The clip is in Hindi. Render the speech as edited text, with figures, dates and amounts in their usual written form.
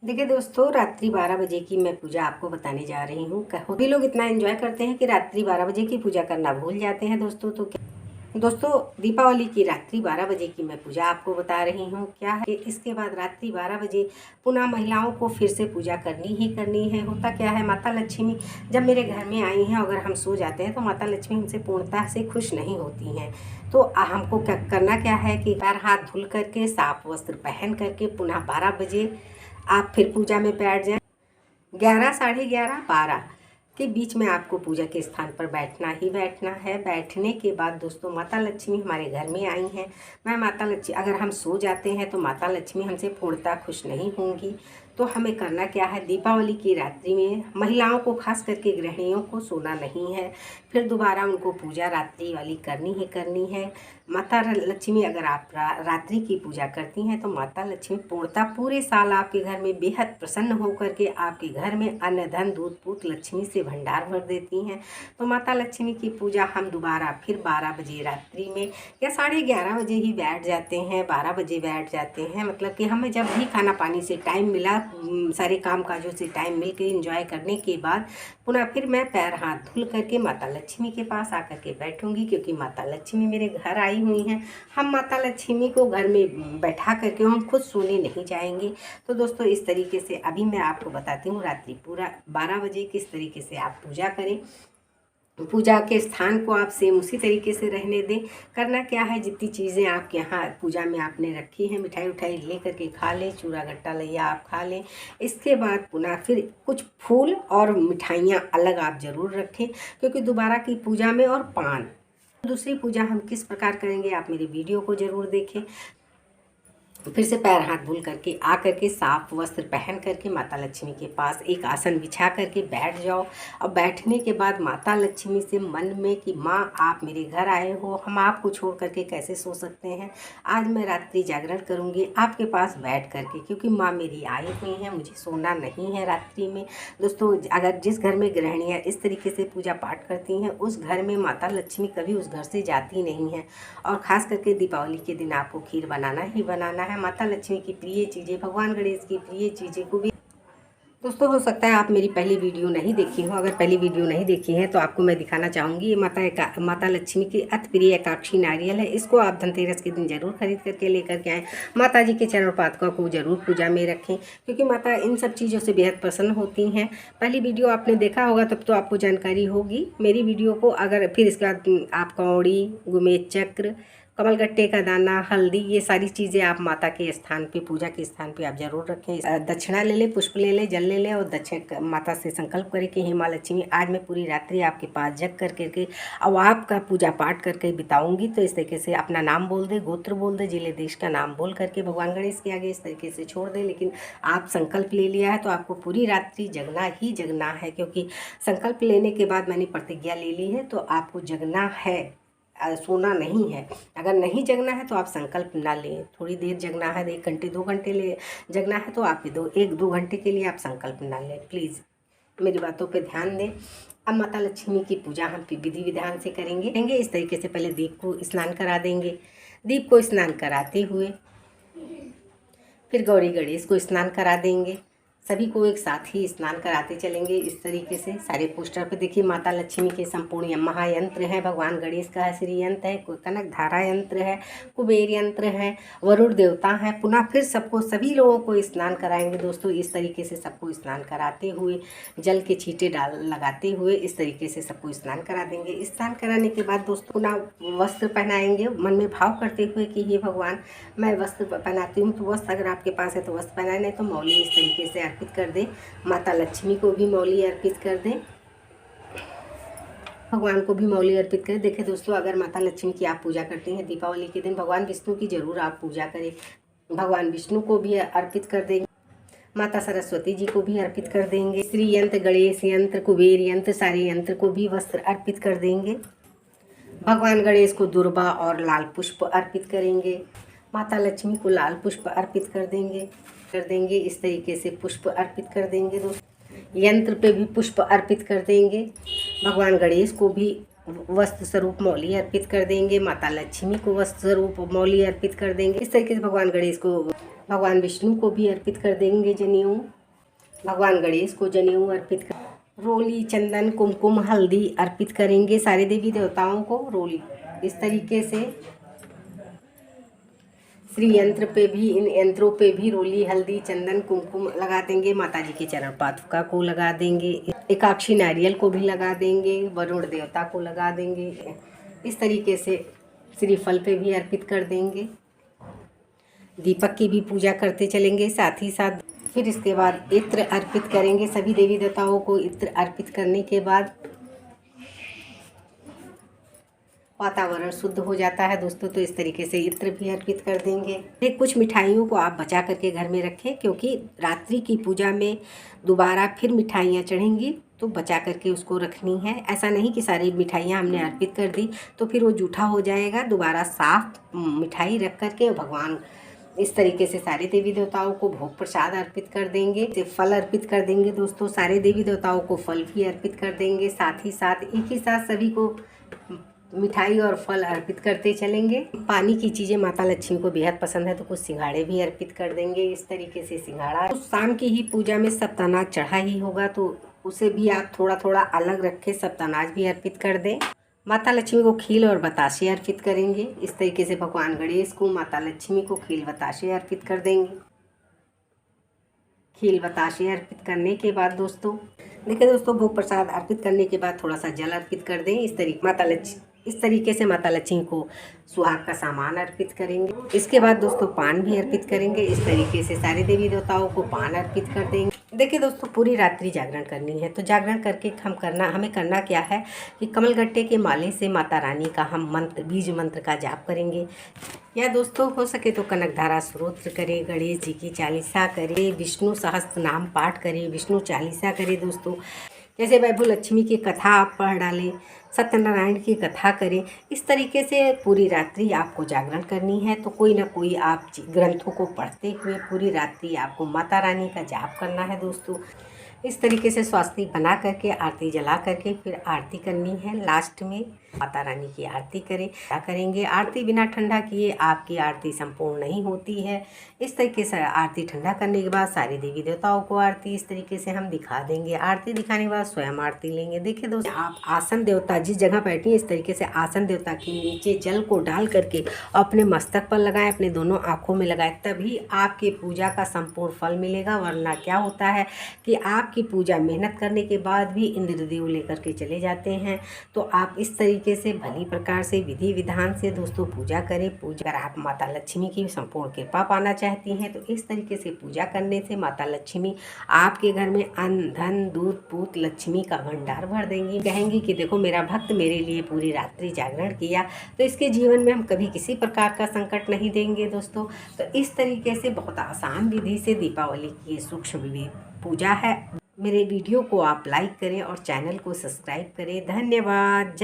देखिए दोस्तों, रात्रि 12 बजे की मैं पूजा आपको बताने जा रही हूँ। सभी लोग इतना एंजॉय करते हैं कि रात्रि 12 बजे की पूजा करना भूल जाते हैं दोस्तों। तो क्या दोस्तों, दीपावली की रात्रि 12 बजे की मैं पूजा आपको बता रही हूँ। क्या है कि इसके बाद रात्रि 12 बजे पुनः महिलाओं को फिर से पूजा करनी ही करनी है। होता क्या है, माता लक्ष्मी जब मेरे घर में आई हैं, अगर हम सो जाते हैं तो माता लक्ष्मी हमसे पूर्णतः से खुश नहीं होती हैं। तो हमको करना क्या है कि पैर हाथ धुल करके, साफ वस्त्र पहन करके पुनः 12 बजे आप फिर पूजा में बैठ जाएं। 11, साढ़े 11, 12 के बीच में आपको पूजा के स्थान पर बैठना ही बैठना है। बैठने के बाद दोस्तों, माता लक्ष्मी हमारे घर में आई हैं। मैं माता लक्ष्मी, अगर हम सो जाते हैं तो माता लक्ष्मी हमसे पूर्णतः खुश नहीं होंगी। तो हमें करना क्या है, दीपावली की रात्रि में महिलाओं को, खास करके गृहिणियों को सोना नहीं है। फिर दोबारा उनको पूजा रात्रि वाली करनी ही करनी है। माता लक्ष्मी, अगर आप रात्रि की पूजा करती हैं तो माता लक्ष्मी पूर्णतः पूरे साल आपके घर में बेहद प्रसन्न होकर के आपके घर में अन्न धन दूध पूत लक्ष्मी से भंडार भर देती हैं। तो माता लक्ष्मी की पूजा हम दोबारा फिर 12 बजे रात्रि में या साढ़े 11 बजे ही बैठ जाते हैं, 12 बजे बैठ जाते हैं। मतलब कि हमें जब भी खाना पानी से टाइम मिला, सारे काम काजों से टाइम मिल के एंजॉय करने के बाद पुनः फिर मैं पैर हाथ धुल करके माता लक्ष्मी के पास आकर के बैठूंगी, क्योंकि माता लक्ष्मी मेरे घर आई हुई हैं। हम माता लक्ष्मी को घर में बैठा करके हम खुद सोने नहीं जाएंगे। तो दोस्तों, इस तरीके से अभी मैं आपको बताती हूँ रात्रि पूरा 12 बजे किस तरीके से आप पूजा करें। पूजा के स्थान को आप सेम उसी तरीके से रहने दें। करना क्या है, जितनी चीज़ें आपके यहाँ पूजा में आपने रखी हैं, मिठाई उठाई ले करके खा लें, चूड़ा गट्टा लैया आप खा लें। इसके बाद पुनः फिर कुछ फूल और मिठाइयाँ अलग आप ज़रूर रखें, क्योंकि दोबारा की पूजा में, और पान। दूसरी पूजा हम किस प्रकार करेंगे, आप मेरी वीडियो को ज़रूर देखें। फिर से पैर हाथ धुल करके आ करके साफ वस्त्र पहन करके माता लक्ष्मी के पास एक आसन बिछा करके बैठ जाओ। और बैठने के बाद माता लक्ष्मी से मन में कि माँ, आप मेरे घर आए हो, हम आपको छोड़ करके कैसे सो सकते हैं। आज मैं रात्रि जागरण करूँगी आपके पास बैठ करके, क्योंकि माँ मेरी आई हुई हैं, मुझे सोना नहीं है रात्रि में। दोस्तों, अगर जिस घर में गृहिणियाँ इस तरीके से पूजा पाठ करती हैं, उस घर में माता लक्ष्मी कभी उस घर से जाती नहीं हैं। और ख़ास करके दीपावली के दिन आपको खीर बनाना ही बनाना है। माता लक्ष्मी की प्रिय चीज़ें, भगवान गणेश की प्रिय चीज़ें को भी दोस्तों, हो सकता है आप मेरी पहली वीडियो नहीं देखी हो। अगर पहली वीडियो नहीं देखी है तो आपको मैं दिखाना चाहूँगी। ये माता लक्ष्मी की अति प्रिय एकाक्षी नारियल है। इसको आप धनतेरस के दिन जरूर खरीद करके लेकर के आएँ। माता जी के चरण पादुका को जरूर पूजा में रखें, क्योंकि माता इन सब चीज़ों से बेहद प्रसन्न होती हैं। पहली वीडियो आपने देखा होगा तब तो आपको जानकारी होगी मेरी वीडियो को। अगर फिर इसके बाद आप कौड़ी, गुमेज चक्र, कमलगट्टे का दाना, हल्दी, ये सारी चीज़ें आप माता के स्थान पे, पूजा के स्थान पे आप जरूर रखें। दक्षिणा ले लें, पुष्प ले लें, जल ले लें, और दक्षिण माता से संकल्प करें कि हे माँ लक्ष्मी, आज मैं पूरी रात्रि आपके पास जग कर करके अब आपका पूजा पाठ करके बिताऊंगी। तो इस तरीके से अपना नाम बोल दे, गोत्र बोल दे, जिले देश का नाम बोल करके भगवान गणेश के आगे इस तरीके से छोड़ दे। लेकिन आप संकल्प ले लिया है तो आपको पूरी रात्रि जगना ही जगना है, क्योंकि संकल्प लेने के बाद मैंने प्रतिज्ञा ले ली है, तो आपको जगना है, सोना नहीं है। अगर नहीं जगना है तो आप संकल्प ना लें। थोड़ी देर जगना है, 1 घंटे 2 घंटे ले जगना है तो आप 1-2 घंटे के लिए आप संकल्प ना लें। प्लीज़ मेरी बातों पे ध्यान दें। अब माता लक्ष्मी की पूजा हम विधि विधान से करेंगे। इस तरीके से पहले दीप को स्नान करा देंगे। दीप को स्नान कराते हुए फिर गौरी गणेश को स्नान करा देंगे। सभी को एक साथ ही स्नान कराते चलेंगे। इस तरीके से सारे पोस्टर पे देखिए माता लक्ष्मी के संपूर्ण महायंत्र हैं, भगवान गणेश का श्री यंत्र है, कनक धारा यंत्र है, कुबेर यंत्र है, वरुण देवता है। पुनः फिर सबको, सभी लोगों को स्नान कराएंगे दोस्तों। इस तरीके से सबको स्नान कराते हुए, जल के छींटे लगाते हुए इस तरीके से सबको स्नान करा देंगे। स्नान कराने के बाद दोस्तों पुनः वस्त्र पहनाएंगे, मन में भाव करते हुए कि हे भगवान, मैं वस्त्र पहनाती हूँ। तो वस्त्र अगर आपके पास है तो वस्त्र पहनाए, नहीं तो मौली इस तरीके से अर्पित कर दें। माता लक्ष्मी को भी मौली अर्पित कर दें, भगवान को भी मौली अर्पित करें। देखिए दोस्तों, अगर माता लक्ष्मी की आप पूजा करते हैं दीपावली के दिन, भगवान विष्णु की जरूर आप पूजा करें। भगवान विष्णु को भी अर्पित कर देंगे, माता सरस्वती जी को भी अर्पित कर देंगे, श्री यंत्र, गणेश यंत्र, कुबेर यंत्र, सारे यंत्र को भी वस्त्र अर्पित कर देंगे। भगवान गणेश को दुर्वा और लाल पुष्प अर्पित करेंगे। माता लक्ष्मी को लाल पुष्प अर्पित कर देंगे। इस तरीके से पुष्प अर्पित कर देंगे दोस्तों। यंत्र पे भी पुष्प अर्पित कर देंगे। भगवान गणेश को भी वस्त्र स्वरूप मौली अर्पित कर देंगे। माता लक्ष्मी को वस्त्र स्वरूप मौली अर्पित कर देंगे। इस तरीके से भगवान गणेश को भगवान विष्णु को भी अर्पित कर देंगे जनेऊ। भगवान गणेश को जनेऊ अर्पित कर, रोली, चंदन, कुमकुम, हल्दी अर्पित करेंगे सारे देवी देवताओं को। रोली इस तरीके से श्री यंत्र पे भी, इन यंत्रों पे भी रोली, हल्दी, चंदन, कुमकुम लगा देंगे। माता जी के चरण पादुका को लगा देंगे, एकाक्षी नारियल को भी लगा देंगे, वरुण देवता को लगा देंगे। इस तरीके से श्रीफल पे भी अर्पित कर देंगे। दीपक की भी पूजा करते चलेंगे साथ ही साथ। फिर इसके बाद इत्र अर्पित करेंगे सभी देवी देवताओं को। इत्र अर्पित करने के बाद वातावरण शुद्ध हो जाता है दोस्तों। तो इस तरीके से इत्र भी अर्पित कर देंगे। कुछ मिठाइयों को आप बचा करके घर में रखें, क्योंकि रात्रि की पूजा में दोबारा फिर मिठाइयाँ चढ़ेंगी, तो बचा करके उसको रखनी है। ऐसा नहीं कि सारी मिठाइयाँ हमने अर्पित कर दी तो फिर वो जूठा हो जाएगा। दोबारा साफ मिठाई रख करके भगवान इस तरीके से सारे देवी देवताओं को भोग प्रसाद अर्पित कर देंगे। फल अर्पित कर देंगे दोस्तों। सारे देवी देवताओं को फल भी अर्पित कर देंगे। साथ ही साथ एक ही साथ सभी को मिठाई और फल अर्पित करते चलेंगे। पानी की चीज़ें माता लक्ष्मी को बेहद पसंद है, तो कुछ सिंघाड़े भी अर्पित कर देंगे। इस तरीके से सिंघाड़ा तो शाम की ही पूजा में सप्तानाज चढ़ा ही होगा, तो उसे भी आप थोड़ा थोड़ा अलग रखें, सप्तानाज भी अर्पित कर दें। माता लक्ष्मी को खील और बताशे अर्पित करेंगे। इस तरीके से भगवान गणेश को, माता लक्ष्मी को खील बताशे अर्पित कर देंगे। खील बताशे अर्पित करने के बाद दोस्तों देखिए दोस्तों, भोग प्रसाद अर्पित करने के बाद थोड़ा सा जल अर्पित कर दें। इस तरीके से माता लक्ष्मी को सुहाग का सामान अर्पित करेंगे। इसके बाद दोस्तों पान भी अर्पित करेंगे। इस तरीके से सारे देवी देवताओं को पान अर्पित कर देंगे। देखिए दोस्तों, पूरी रात्रि जागरण करनी है, तो जागरण करके हमें करना क्या है कि कमलगट्टे के माले से माता रानी का हम मंत्र, बीज मंत्र का जाप करेंगे। या दोस्तों हो सके तो कनकधारा स्तोत्र करें, गणेश जी की चालीसा करें, विष्णु सहस्त्र नाम पाठ करें, विष्णु चालीसा करें दोस्तों। जैसे वैभव लक्ष्मी की कथा आप पढ़ डालें, सत्यनारायण की कथा करें। इस तरीके से पूरी रात्रि आपको जागरण करनी है। तो कोई ना कोई आप ग्रंथों को पढ़ते हुए पूरी रात्रि आपको माता रानी का जाप करना है दोस्तों। इस तरीके से स्वास्तिक बना करके आरती जला करके फिर आरती करनी है। लास्ट में माता रानी की आरती करें। क्या करेंगे, आरती बिना ठंडा किए आपकी आरती संपूर्ण नहीं होती है। इस तरीके से आरती ठंडा करने के बाद सारी देवी देवताओं को आरती इस तरीके से हम दिखा देंगे। आरती दिखाने के बाद स्वयं आरती लेंगे। देखिए दोस्तों, आप आसन देवता जिस जगह बैठी है, इस तरीके से आसन देवता के नीचे जल को डाल करके अपने मस्तक पर लगाएं, अपने दोनों आँखों में लगाएं, तभी आपके पूजा का संपूर्ण फल मिलेगा। वरना क्या होता है कि आपकी पूजा मेहनत करने के बाद भी इंद्रदेव लेकर के चले जाते हैं। तो आप इस तरीके से भली प्रकार से विधि विधान से दोस्तों पूजा करें। पूजा अगर आप माता लक्ष्मी की संपूर्ण कृपा पाना चाहती हैं, तो इस तरीके से पूजा करने से माता लक्ष्मी आपके घर में अन्न, धन, दूध, पूत, लक्ष्मी का भंडार भर देंगी। कहेंगी कि देखो मेरा भक्त मेरे लिए पूरी रात्रि जागरण किया, तो इसके जीवन में हम कभी किसी प्रकार का संकट नहीं देंगे दोस्तों। तो इस तरीके से बहुत आसान विधि से दीपावली की सूक्ष्म पूजा है। मेरे वीडियो को आप लाइक करें और चैनल को सब्सक्राइब करें। धन्यवाद।